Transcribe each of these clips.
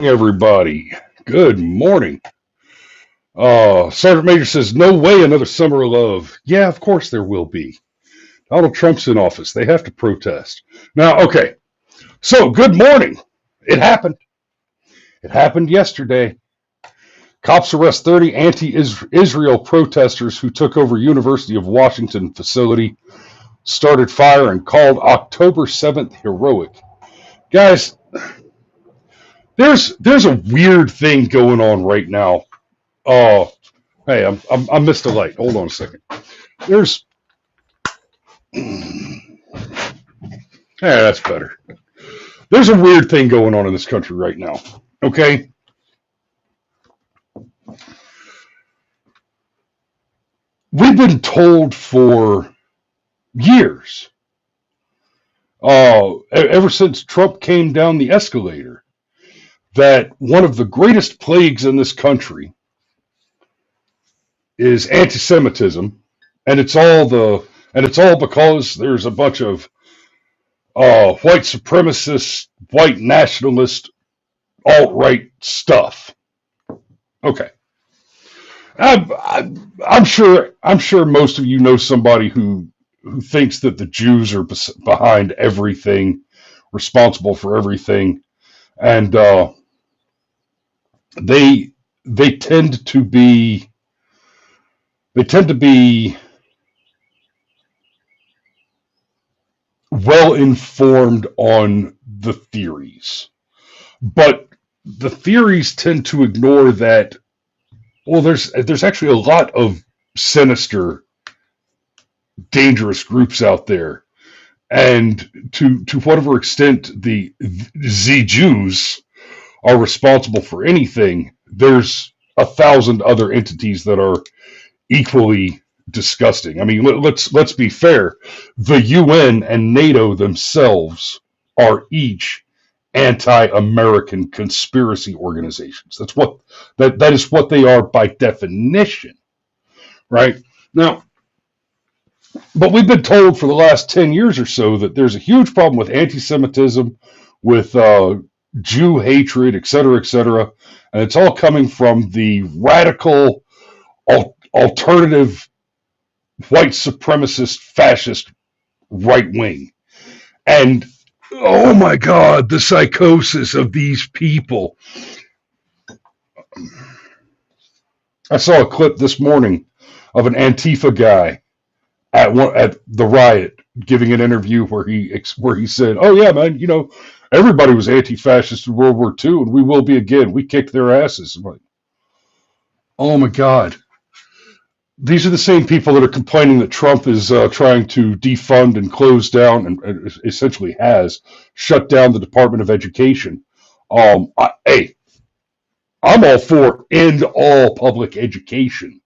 Everybody, good morning. Sergeant Major says, no way another summer of love. Yeah, of course there will be. Donald Trump's in office. They have to protest. Now, okay, so good morning. It happened. It happened yesterday. Cops arrest 30 anti-Israel protesters who took over University of Washington facility, started fire, and called October 7th heroic. Guys, there's a weird thing going on right now. Oh, hey, I missed a light. Hold on a second. There's, yeah, that's better. There's a weird thing going on in this country right now. Okay, we've been told for years, ever since Trump came down the escalator, that one of the greatest plagues in this country is anti-Semitism, and it's all because there's a bunch of white supremacist, white nationalist, alt-right stuff. Okay, I'm sure most of you know somebody who thinks that the Jews are behind everything, responsible for everything, and they they tend to be they tend to be well informed on the theories, but the theories tend to ignore that. Well, there's actually a lot of sinister, dangerous groups out there, and to whatever extent the Jews are responsible for anything, there's a thousand other entities that are equally disgusting. I mean, let's be fair. The UN and NATO themselves are each anti-American conspiracy organizations. That is what they are by definition, right? Now, but we've been told for the last 10 years or so that there's a huge problem with anti-Semitism, with Jew hatred, et cetera, and it's all coming from the radical, alternative, white supremacist, fascist right wing. And oh my God, the psychosis of these people. I saw a clip this morning of an Antifa guy at the Riot giving an interview where he said, "Oh yeah, man, everybody was anti-fascist in World War II, and we will be again. We kicked their asses." I'm like, oh my God. These are the same people that are complaining that Trump is trying to defund and close down, and essentially has shut down the Department of Education. Hey, I'm all for end all public education,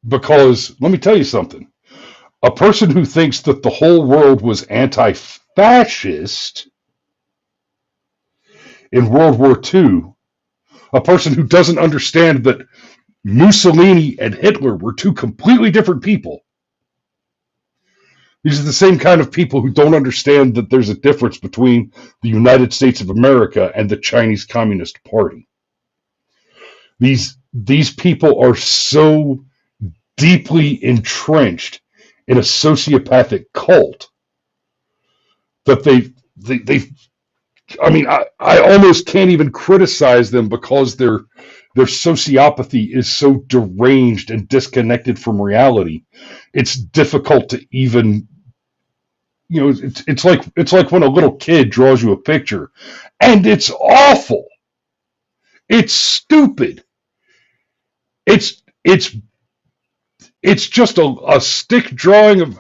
because let me tell you something. A person who thinks that the whole world was anti-fascist in World War II, a person who doesn't understand that Mussolini and Hitler were two completely different people. These are the same kind of people who don't understand that there's a difference between the United States of America and the Chinese Communist Party. These people are so deeply entrenched in a sociopathic cult that I almost can't even criticize them, because their sociopathy is so deranged and disconnected from reality. It's difficult to even, it's like when a little kid draws you a picture and it's awful. It's stupid. It's just a stick drawing of,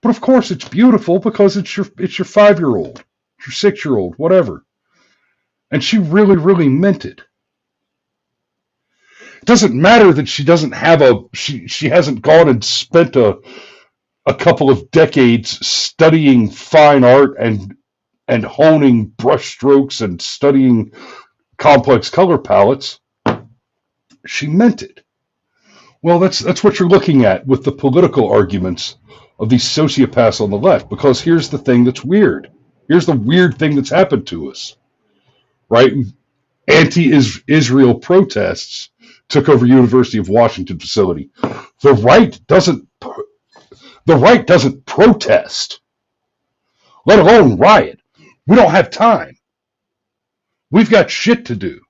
but of course it's beautiful because it's your 5-year-old, your 6-year-old, whatever. And she really, really meant it. It doesn't matter that she doesn't have she hasn't gone and spent a couple of decades studying fine art and honing brush strokes and studying complex color palettes. She meant it. Well, that's what you're looking at with the political arguments of these sociopaths on the left, because here's the thing that's weird. Here's the weird thing that's happened to us, right? Anti-Israel protests took over University of Washington facility. The right doesn't protest, let alone riot. We don't have time. We've got shit to do,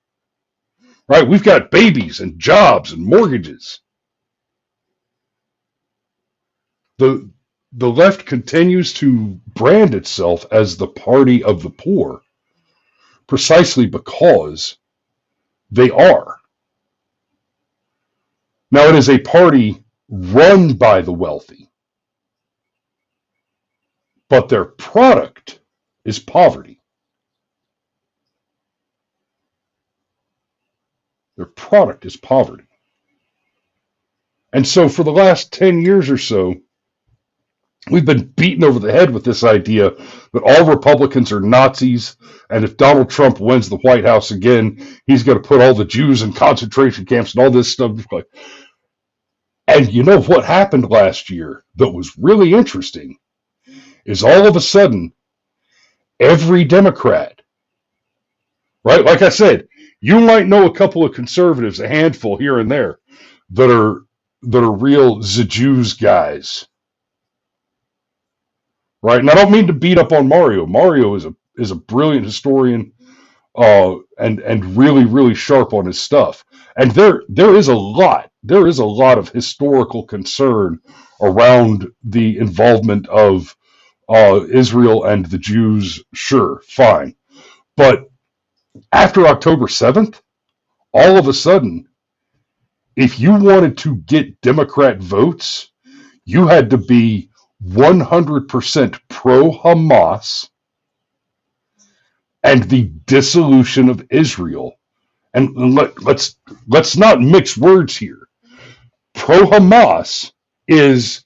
right? We've got babies and jobs and mortgages. The left continues to brand itself as the party of the poor precisely because they are. Now, it is a party run by the wealthy, but their product is poverty. Their product is poverty. And so for the last 10 years or so, we've been beaten over the head with this idea that all Republicans are Nazis, and if Donald Trump wins the White House again, he's going to put all the Jews in concentration camps and all this stuff. And you know what happened last year that was really interesting is all of a sudden, every Democrat, right? Like I said, you might know a couple of conservatives, a handful here and there, that are real the Jews guys. Right, and I don't mean to beat up on Mario. Mario is a brilliant historian, and really sharp on his stuff. And there is a lot of historical concern around the involvement of Israel and the Jews. Sure, fine, but after October 7th, all of a sudden, if you wanted to get Democrat votes, you had to be 100% pro-Hamas and the dissolution of Israel. And let's not mix words here. Pro-Hamas is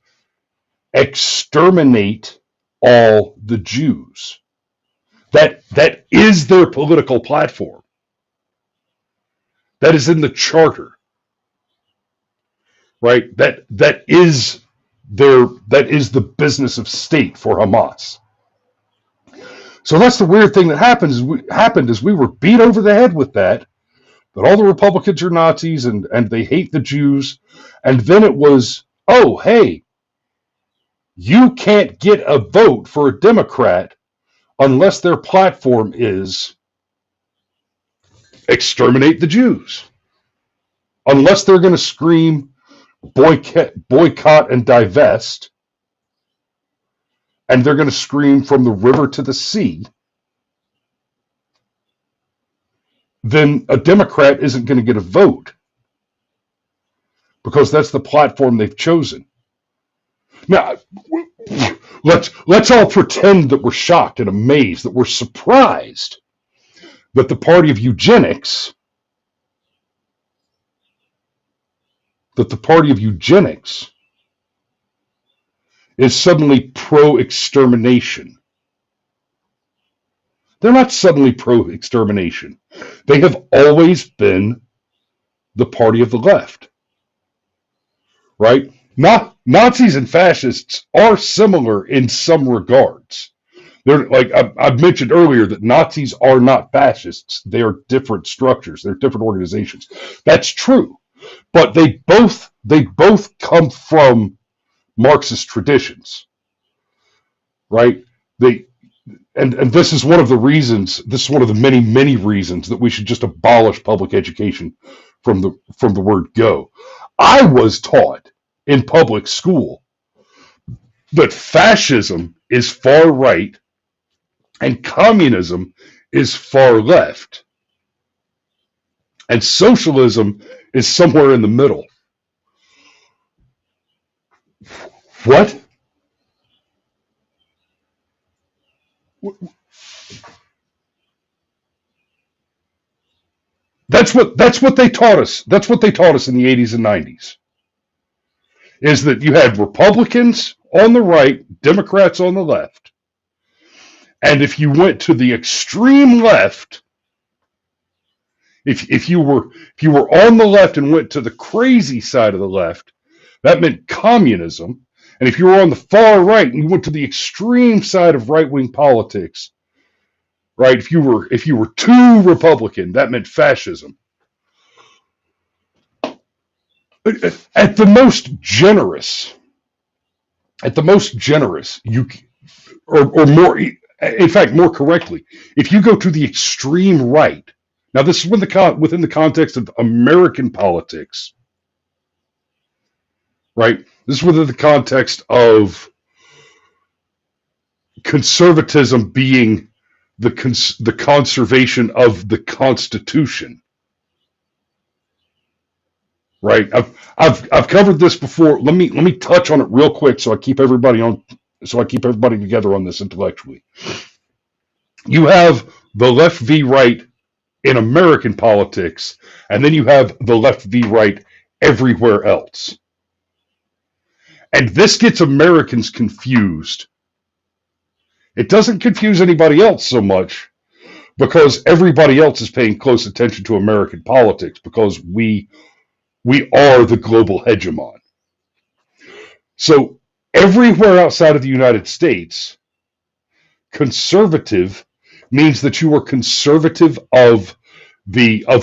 exterminate all the Jews. That is their political platform. That is in the charter. Right? That is the business of state for Hamas. So that's the weird thing that happened is we were beat over the head with that all the Republicans are Nazis and they hate the Jews. And then it was, oh, hey, you can't get a vote for a Democrat unless their platform is exterminate the Jews. Unless they're going to scream boycott and divest, and they're going to scream from the river to the sea, then a Democrat isn't going to get a vote because that's the platform they've chosen. Now, let's all pretend that we're shocked and amazed, that we're surprised that the party of eugenics is suddenly pro-extermination. They're not suddenly pro-extermination. They have always been the party of the left. Right? Nazis and fascists are similar in some regards. They're like I've mentioned earlier that Nazis are not fascists. They are different structures. They're different organizations. That's true. But they both come from Marxist traditions, right? And this is one of the reasons. This is one of the many reasons that we should just abolish public education from the word go. I was taught in public school that fascism is far right and communism is far left, and socialism is somewhere in the middle. What? That's what they taught us. That's what they taught us in the 80s and 90s. Is that you had Republicans on the right, Democrats on the left. And if you went to the extreme left, if you were on the left and went to the crazy side of the left, that meant communism. And if you were on the far right and you went to the extreme side of right-wing politics, right? If you were too Republican, that meant fascism. At the most generous, you or more, in fact, more correctly, if you go to the extreme right. Now, this is within the context of American politics, right? This is within the context of conservatism being the conservation of the Constitution, right? I've covered this before. Let me touch on it real quick so I keep everybody together on this intellectually. You have the left v right in American politics, and then you have the left v right everywhere else. And this gets Americans confused. It doesn't confuse anybody else so much because everybody else is paying close attention to American politics because we are the global hegemon. So everywhere outside of the United States, conservative means that you are conservative of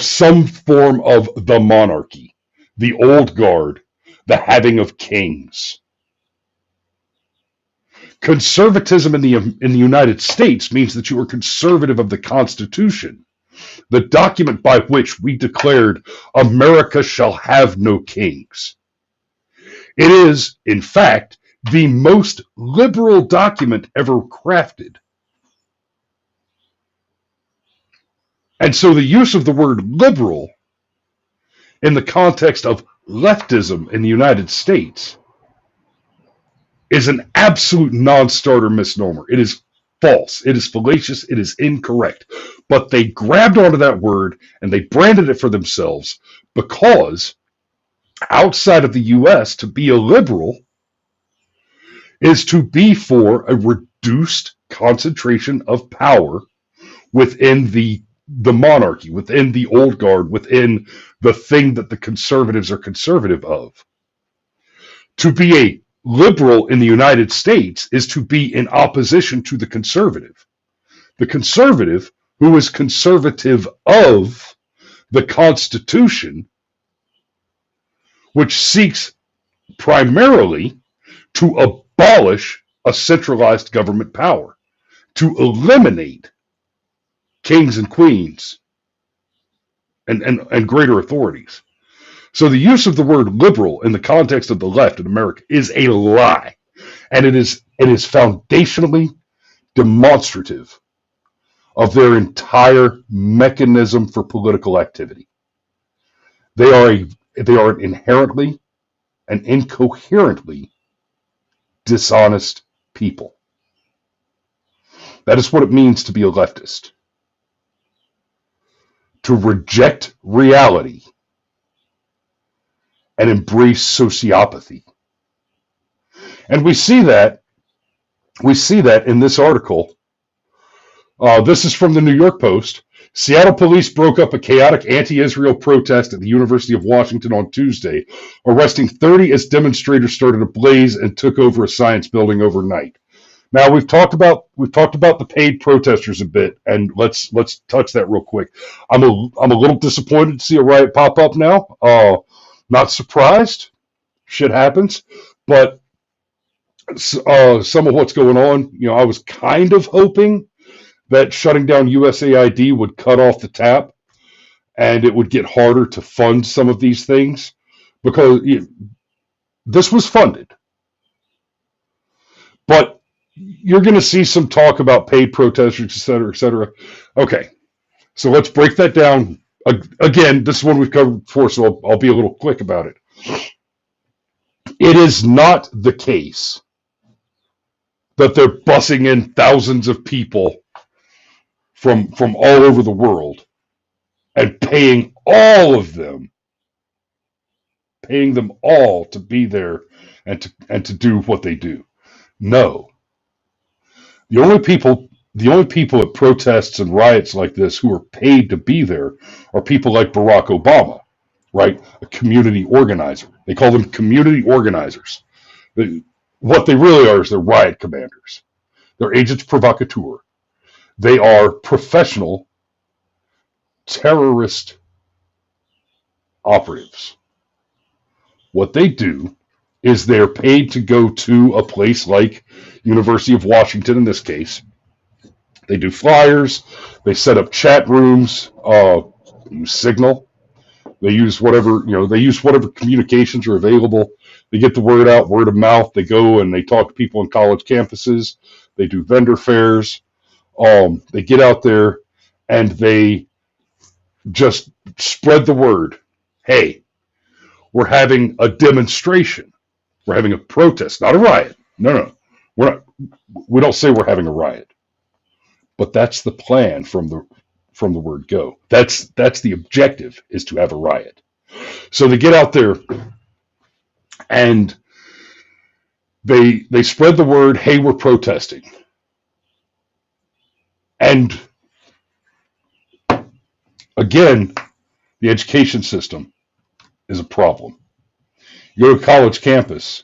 some form of the monarchy, the old guard, the having of kings. Conservatism in the United States means that you are conservative of the Constitution, the document by which we declared America shall have no kings. It is, in fact, the most liberal document ever crafted. And so the use of the word liberal in the context of leftism in the United States is an absolute non-starter misnomer. It is false. It is fallacious. It is incorrect. But they grabbed onto that word and they branded it for themselves because outside of the U.S., to be a liberal is to be for a reduced concentration of power within the monarchy, within the old guard, within the thing that the conservatives are conservative of. To be a liberal in the United States is to be in opposition to the conservative. The conservative, who is conservative of the Constitution, which seeks primarily to abolish a centralized government power, to eliminate kings and queens and greater authorities. So the use of the word liberal in the context of the left in America is a lie. And it is foundationally demonstrative of their entire mechanism for political activity. They are inherently and incoherently dishonest people. That is what it means to be a leftist. To reject reality and embrace sociopathy. And we see that in this article. This is from the New York Post. Seattle police broke up a chaotic anti-Israel protest at the University of Washington on Tuesday, arresting 30 as demonstrators started a blaze and took over a science building overnight. Now we've talked about the paid protesters a bit, and let's touch that real quick. I'm a little disappointed to see a riot pop up now. Not surprised. Shit happens, but some of what's going on, I was kind of hoping that shutting down USAID would cut off the tap and it would get harder to fund some of these things because this was funded. But you're going to see some talk about paid protesters, et cetera, et cetera. Okay, so let's break that down. Again, this is one we've covered before, so I'll be a little quick about it. It is not the case that they're bussing in thousands of people from all over the world and paying them all to be there and to do what they do. No. The only people at protests and riots like this who are paid to be there are people like Barack Obama, right? A community organizer. They call them community organizers. What they really are is they're riot commanders. They're agents provocateur. They are professional terrorist operatives. What they do is they're paid to go to a place like University of Washington in this case. They do flyers, they set up chat rooms, use Signal. They use whatever communications are available. They get the word out, word of mouth. They go and they talk to people on college campuses. They do vendor fairs. They get out there and they just spread the word. Hey, we're having a demonstration. We're having a protest, not a riot. No. We don't say we're having a riot. But that's the plan from the word go. That's the objective, is to have a riot. So they get out there and they spread the word, hey, we're protesting. And again, the education system is a problem. You go to a college campus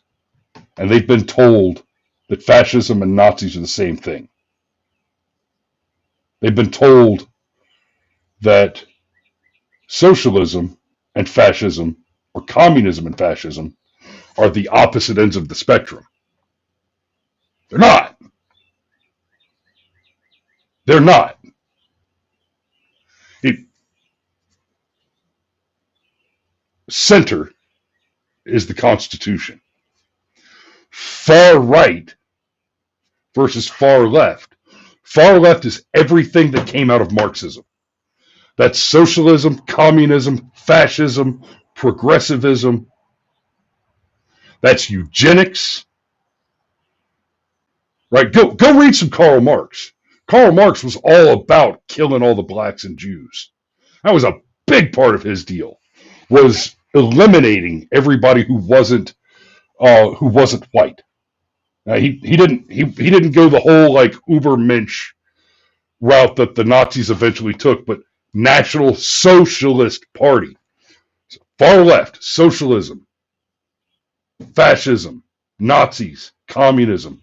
and they've been told that fascism and Nazis are the same thing. They've been told that socialism and fascism, or communism and fascism, are the opposite ends of the spectrum. They're not. They're not. Center is the Constitution. Far right versus far left. Far left is everything that came out of Marxism. That's socialism, communism, fascism, progressivism. That's eugenics. Right? Go read some Karl Marx. Karl Marx was all about killing all the blacks and Jews. That was a big part of his deal. Was eliminating everybody who wasn't white. He didn't go the whole like Ubermensch route that the Nazis eventually took, but National Socialist Party, far left, socialism, fascism, Nazis, communism,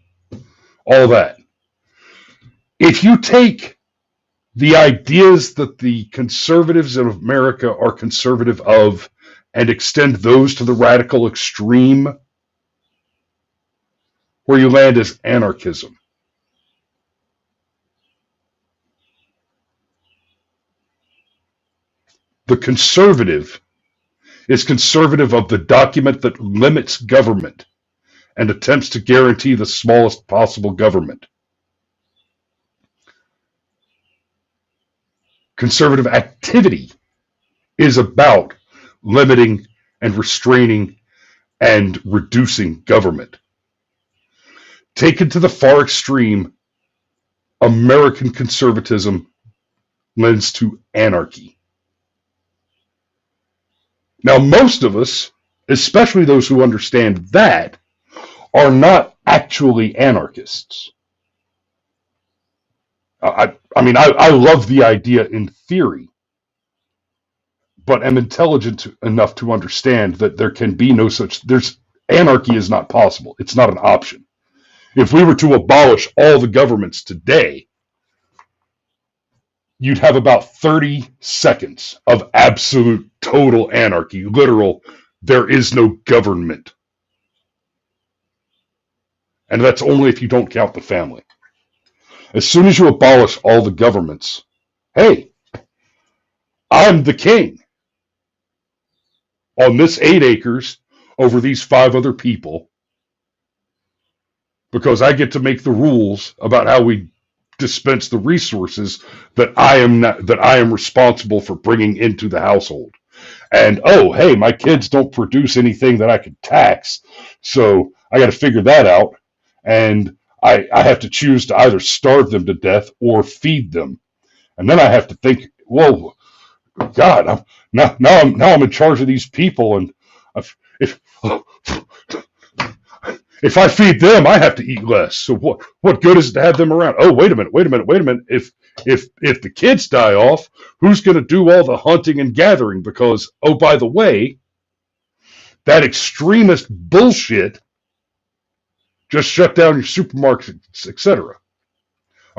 all that. If you take the ideas that the conservatives in America are conservative of and extend those to the radical extreme, where you land is anarchism. The conservative is conservative of the document that limits government and attempts to guarantee the smallest possible government. Conservative activity is about limiting and restraining and reducing government. Taken to the far extreme, American conservatism lends to anarchy. Now, most of us, especially those who understand that, are not actually anarchists. I love the idea in theory, but am intelligent enough to understand that there can be no such. Anarchy is not possible. It's not an option. If we were to abolish all the governments today, you'd have about 30 seconds of absolute total anarchy. Literal, there is no government. And that's only if you don't count the family. As soon as you abolish all the governments, hey, I'm the king on this 8 acres over these 5 other people, because I get to make the rules about how we dispense the resources that I am responsible for bringing into the household. And oh, hey, my kids don't produce anything that I could tax, so I got to figure that out. And I have to choose to either starve them to death or feed them. And then I have to think, whoa, God, now I'm in charge of these people, and if I feed them, I have to eat less. So what good is it to have them around? Oh, wait a minute. If the kids die off, who's going to do all the hunting and gathering? Because, oh, by the way, that extremist bullshit just shut down your supermarkets, etc.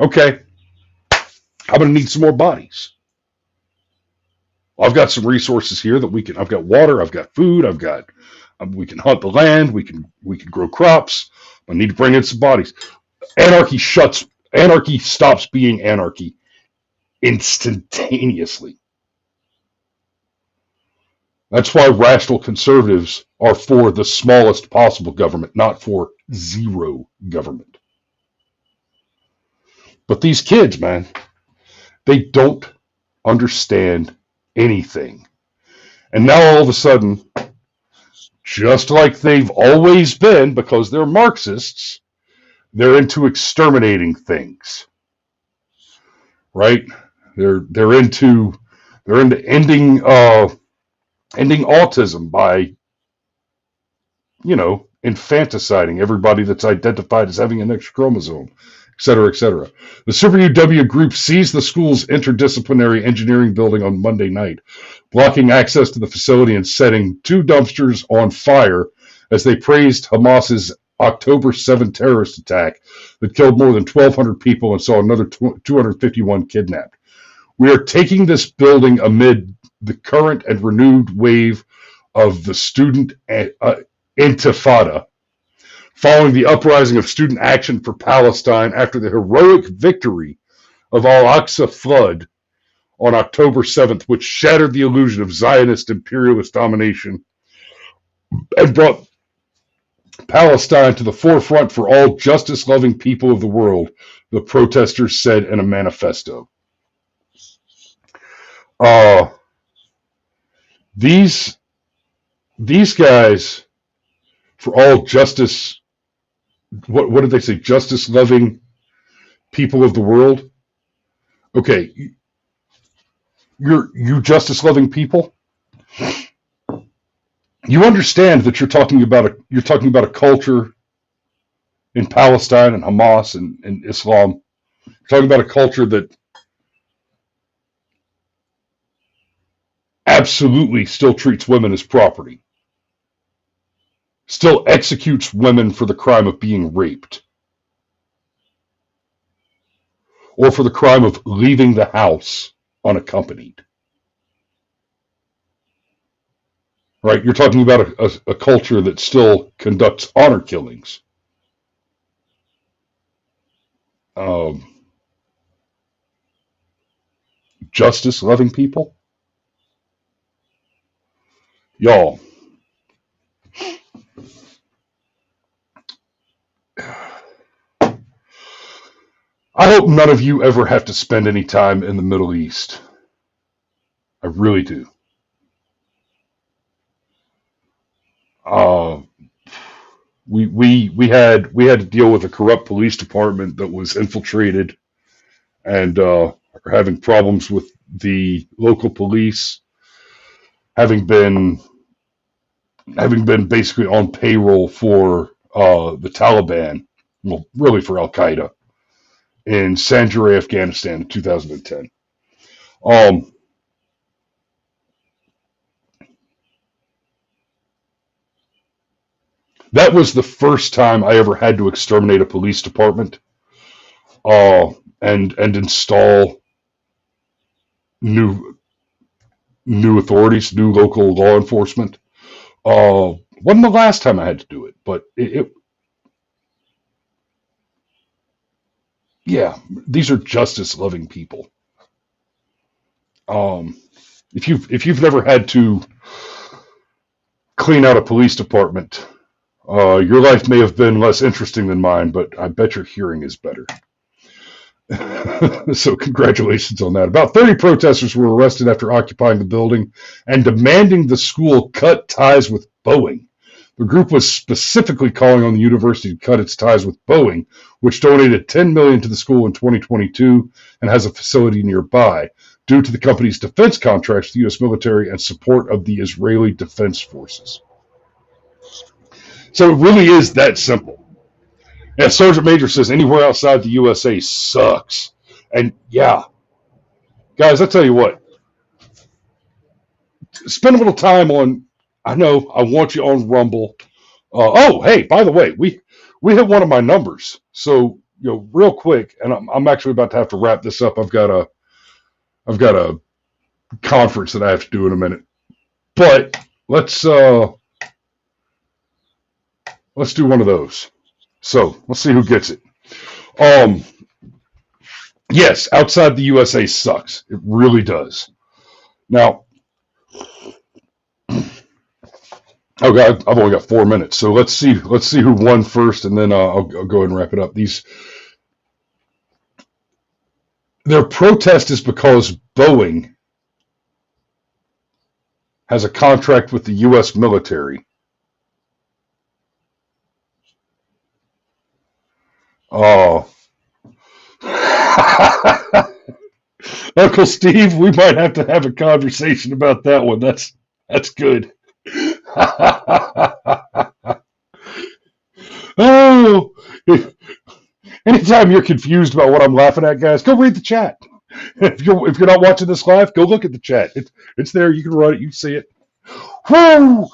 Okay, I'm going to need some more bodies. I've got some resources here that we can. I've got water. I've got food. I've got. We can hunt the land. We can grow crops. I need to bring in some bodies. Anarchy shuts. Anarchy stops being anarchy instantaneously. That's why rational conservatives are for the smallest possible government, not for zero government. But these kids, man, they don't understand anything. And now all of a sudden, just like they've always been, because they're Marxists, they're into exterminating things. Right? They're into ending autism by, infanticiding everybody that's identified as having an extra chromosome, et cetera, et cetera. The Super UW group seized the school's interdisciplinary engineering building on Monday night, blocking access to the facility and setting 2 dumpsters on fire as they praised Hamas's October 7 terrorist attack that killed more than 1,200 people and saw another 251 kidnapped. We are taking this building amid the current and renewed wave of the student intifada, following the uprising of Student Action for Palestine after the heroic victory of Al-Aqsa Flood on October 7th, which shattered the illusion of Zionist imperialist domination and brought Palestine to the forefront for all justice-loving people of the world, the protesters said in a manifesto. These guys, for all justice, what did they say? Justice-loving people of the world. Okay, you justice-loving people. You understand that you're talking about a culture in Palestine and Hamas and Islam. You're talking about a culture that absolutely still treats women as property, still executes women for the crime of being raped, or for the crime of leaving the house unaccompanied. Right? You're talking about a culture that still conducts honor killings. Justice-loving people. Y'all, I hope none of you ever have to spend any time in the Middle East. I really do. We had to deal with a corrupt police department that was infiltrated and are having problems with the local police, having been basically on payroll for the Taliban, well, really for Al Qaeda, in Sanjur, Afghanistan in 2010. That was the first time I ever had to exterminate a police department and install new authorities, new local law enforcement. Wasn't the last time I had to do it, but yeah, these are justice-loving people. If you've never had to clean out a police department, your life may have been less interesting than mine, but I bet your hearing is better. So congratulations on that. About 30 protesters were arrested after occupying the building and demanding the school cut ties with Boeing. The group was specifically calling on the university to cut its ties with Boeing, which donated $10 million to the school in 2022 and has a facility nearby, due to the company's defense contracts to the U.S. military and support of the Israeli Defense Forces. So it really is that simple. Yeah, Sergeant Major says anywhere outside the USA sucks. And yeah, guys, I tell you what, spend a little time on, I know I want you on Rumble. Oh, hey, by the way, we hit one of my numbers. So, real quick, and I'm actually about to have to wrap this up. I've got I've got a conference that I have to do in a minute. But let's do one of those. So let's see who gets it. Yes, outside the USA sucks. It really does. Now, okay, I've only got 4 minutes, so let's see who won first, and then I'll go ahead and wrap it up. Their protest is because Boeing has a contract with the U.S. military. Oh. Uncle Steve, we might have to have a conversation about that one. That's good. Oh, anytime you're confused about what I'm laughing at, guys, go read the chat. If you're not watching this live, go look at the chat. It's there. You can run it. You can see it. Woo!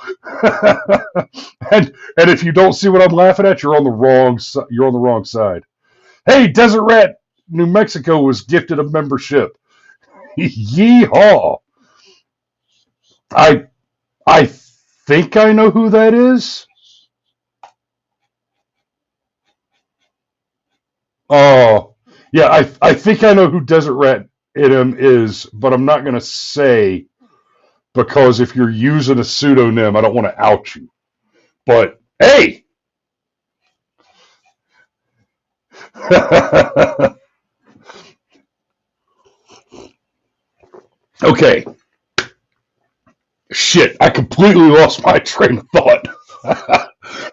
and if you don't see what I'm laughing at, you're on the wrong side. Hey, Desert Rat, New Mexico was gifted a membership. Yeehaw! I think I know who that is. Oh, yeah, I think I know who Desert Rat Idem is, but I'm not going to say, because if you're using a pseudonym, I don't want to out you. But, hey! Okay. Shit, I completely lost my train of thought.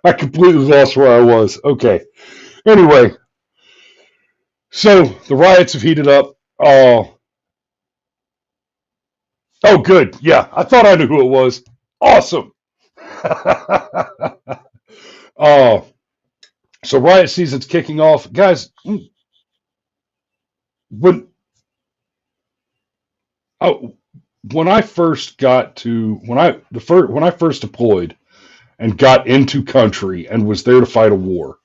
I completely lost where I was. Okay. Anyway, so the riots have heated up. Oh, good. Yeah, I thought I knew who it was. Awesome. Oh, so riot season's kicking off, guys. When I first deployed and got into country and was there to fight a war.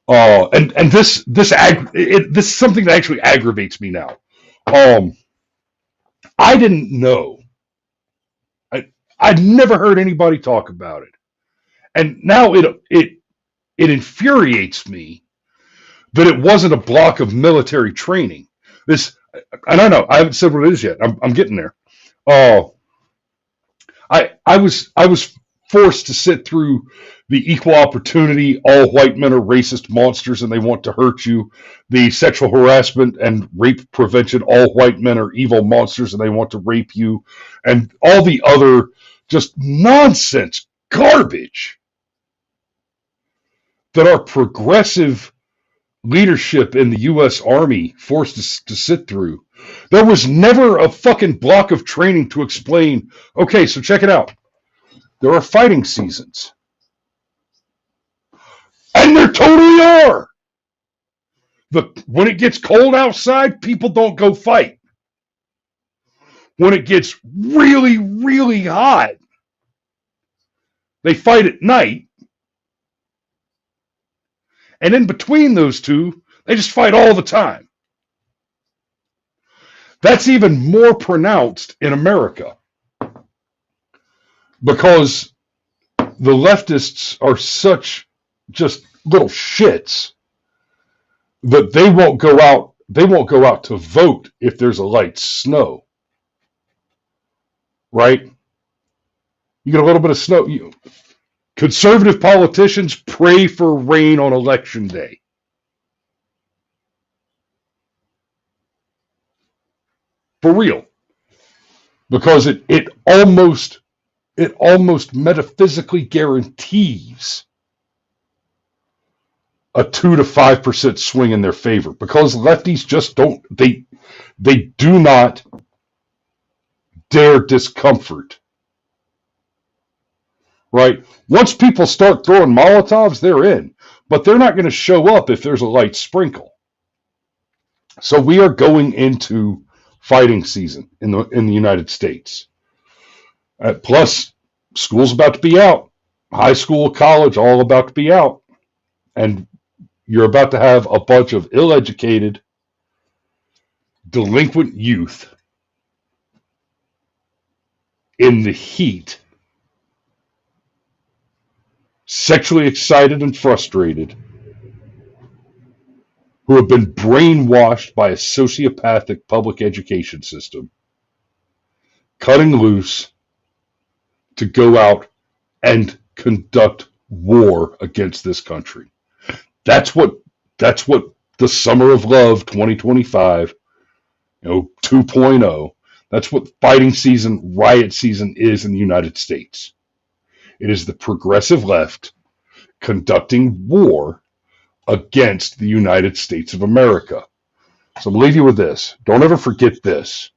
And this is something that actually aggravates me now. I didn't know. I'd never heard anybody talk about it, and now it infuriates me that it wasn't a block of military training. And I know I haven't said what it is yet. I'm getting there. I was forced to sit through the equal opportunity, all white men are racist monsters and they want to hurt you, the sexual harassment and rape prevention, all white men are evil monsters and they want to rape you, and all the other just nonsense garbage that our progressive leadership in the U.S. Army forced us to sit through. There was never a fucking block of training to explain, okay, so check it out. There are fighting seasons. And there totally are. When it gets cold outside, people don't go fight. When it gets really, really hot, they fight at night. And in between those two, they just fight all the time. That's even more pronounced in America. Because the leftists are such just little shits that they won't go out to vote if there's a light snow. Right? You get a little bit of snow. Conservative politicians pray for rain on election day. For real. Because it almost metaphysically guarantees a 2 to 5% swing in their favor, because lefties just don't, they do not dare discomfort. Right? Once people start throwing Molotovs, they're in, but they're not going to show up if there's a light sprinkle. So we are going into fighting season in the United States. Plus, school's about to be out. High school, college, all about to be out. And you're about to have a bunch of ill-educated, delinquent youth in the heat, sexually excited and frustrated, who have been brainwashed by a sociopathic public education system, cutting loose to go out and conduct war against this country. That's what the Summer of Love 2025, 2.0, that's what fighting season, riot season is in the United States. It is the progressive left conducting war against the United States of America. So I'm going to leave you with this. Don't ever forget this.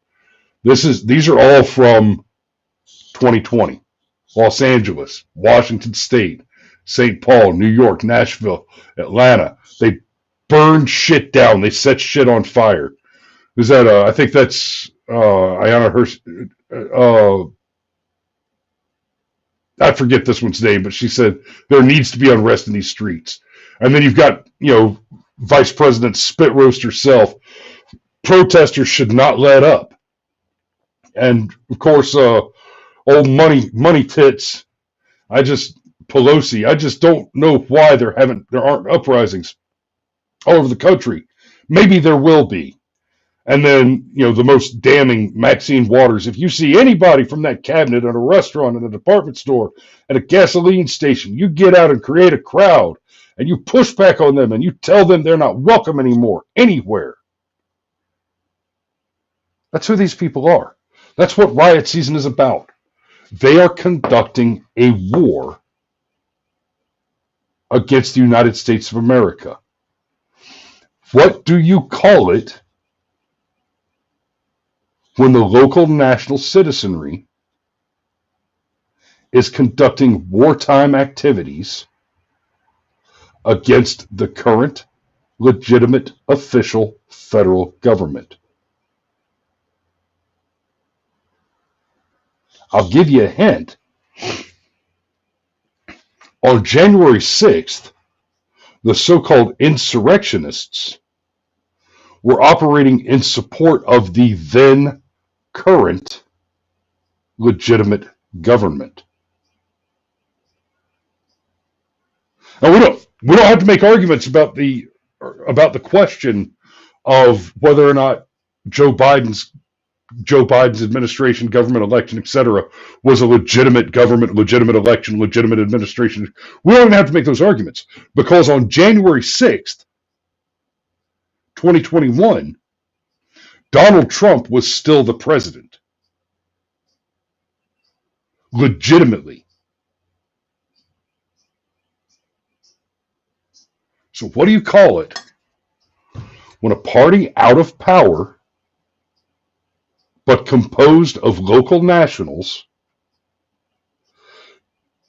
These are all from 2020. Los Angeles, Washington State, St. Paul, New York, Nashville, Atlanta. They burned shit down. They set shit on fire. Is that I think that's Ayanna Hirsch. I forget this one's name, but she said there needs to be unrest in these streets. And then you've got, Vice President Spit Roast herself. Protesters should not let up. And of course, old money tits. Pelosi. I just don't know why there aren't uprisings all over the country. Maybe there will be. And then, the most damning, Maxine Waters. If you see anybody from that cabinet at a restaurant, at a department store, at a gasoline station, you get out and create a crowd and you push back on them and you tell them they're not welcome anymore, anywhere. That's who these people are. That's what riot season is about. They are conducting a war against the United States of America. What do you call it when the local national citizenry is conducting wartime activities against the current legitimate official federal government? I'll give you a hint. On January 6th, the so-called insurrectionists were operating in support of the then current legitimate government. Now we don't have to make arguments about the question of whether or not Joe Biden's administration, government election, etc., was a legitimate government, legitimate election, legitimate administration. We don't even have to make those arguments, because on January 6th, 2021, Donald Trump was still the president. Legitimately. So what do you call it when a party out of power, but composed of local nationals,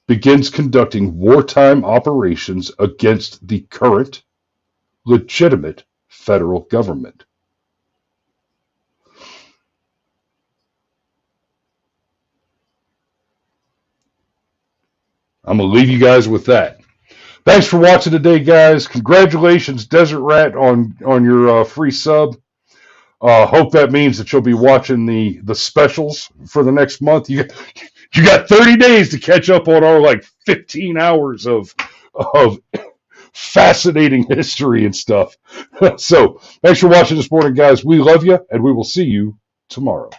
begins conducting wartime operations against the current legitimate federal government? I'm going to leave you guys with that. Thanks for watching today, guys. Congratulations, Desert Rat, on your free sub. Hope that means that you'll be watching the specials for the next month. You got 30 days to catch up on our 15 hours of fascinating history and stuff. So thanks for watching this morning, guys. We love you, and we will see you tomorrow.